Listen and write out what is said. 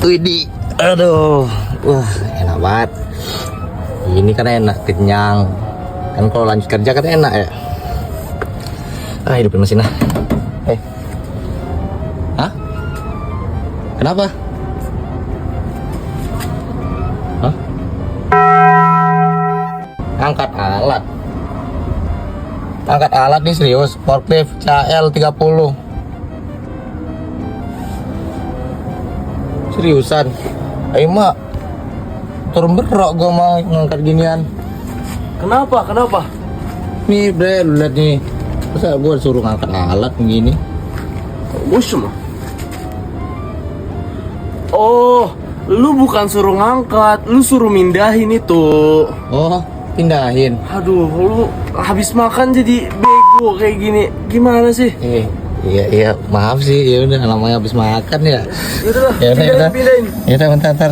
Widih, aduh, wah enak banget. Ini kan enak, kenyang. Kan kalau lanjut kerja kan enak ya. Hidupin mesin lah. Hah? Kenapa? Hah? Angkat alat. Angkat alat nih serius, forklift CL 30. Seriusan? Ayo mak, turun berok gua mau ngangkat ginian. Kenapa? Kenapa? Nih bre, lu lihat nih. Masa gua suruh ngangkat alat begini? Bos mah. Oh, lu bukan suruh ngangkat, lu suruh mindahin itu. Oh, pindahin. Aduh, lu habis makan jadi bego kayak gini. Gimana sih? Iya, maaf sih. Ya udah namanya habis makan ya. Yaudah, Ya udah. pindahin. Ya udah bentar.